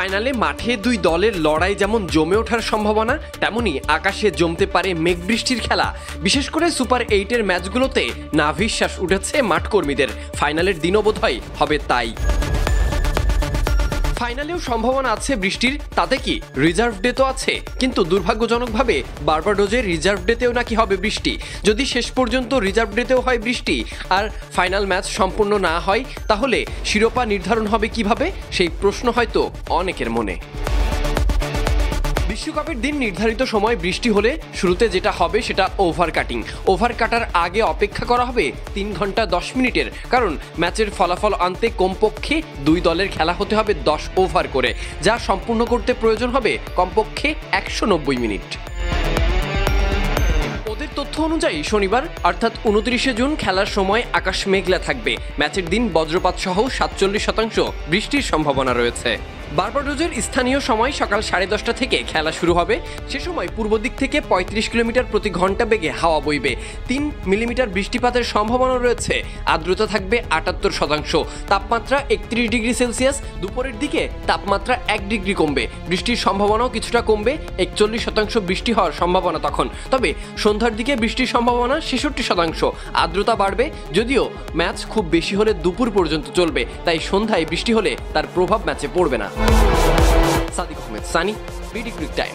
ফাইনালে মাঠে দুই দলের লড়াই যেমন জমে ওঠার সম্ভাবনা, তেমনি আকাশে জমতে পারে মেঘ বৃষ্টির খেলা। বিশেষ করে সুপার 8-এর ম্যাচগুলোতে নাভিশ্বাস উঠেছে মাঠকর্মীদের। ফাইনালের দিনও বোধহয় হবে তাই। ফাইনালেও সম্ভাবনা আছে বৃষ্টির, তাতে কি রিজার্ভ ডে তো আছে, কিন্তু দুর্ভাগ্যজনকভাবে বার্বাডোজের রিজার্ভ ডেতেও নাকি হবে বৃষ্টি। যদি শেষ পর্যন্ত রিজার্ভ ডেতেও হয় বৃষ্টি আর ফাইনাল ম্যাচ সম্পূর্ণ না হয়, তাহলে শিরোপা নির্ধারণ হবে কিভাবে, সেই প্রশ্ন হয়তো অনেকের মনে। বিশ্বকাপের দিন নির্ধারিত সময় বৃষ্টি হলে শুরুতে যেটা হবে সেটা ওভার কাটিং। ওভার কাটার আগে অপেক্ষা করা হবে 3 ঘন্টা 10 মিনিটের, কারণ ম্যাচের ফলাফল আনতে কমপক্ষে দুই দলের খেলা হতে হবে 10 ওভার করে, যা সম্পূর্ণ করতে প্রয়োজন হবে কমপক্ষে 190 মিনিট। ওদের তথ্য অনুযায়ী শনিবার অর্থাৎ 29শে জুন খেলার সময় আকাশ মেঘলা থাকবে। ম্যাচের দিন বজ্রপাত সহ 47% বৃষ্টির সম্ভাবনা রয়েছে। বার্বাডোজের স্থানীয় সময় সকাল 10:30 থেকে খেলা শুরু হবে। সে সময় পূর্ব দিক থেকে 35 কিলোমিটার প্রতি ঘন্টা বেগে হাওয়া বইবে। 3 মিলিমিটার বৃষ্টিপাতের সম্ভাবনা রয়েছে। আর্দ্রতা থাকবে 78%। তাপমাত্রা 31 ডিগ্রি সেলসিয়াস। দুপুরের দিকে তাপমাত্রা 1 ডিগ্রি কমবে। বৃষ্টির সম্ভাবনাও কিছুটা কমবে। 41% বৃষ্টি হওয়ার সম্ভাবনা তখন। তবে সন্ধ্যার দিকে বৃষ্টির সম্ভাবনা 66%। আর্দ্রতা বাড়বে, যদিও ম্যাচ খুব বেশি হলে দুপুর পর্যন্ত চলবে, তাই সন্ধ্যায় বৃষ্টি হলে তার প্রভাব ম্যাচে পড়বে না। Sadiq Ahmed Sunny, BD cric time.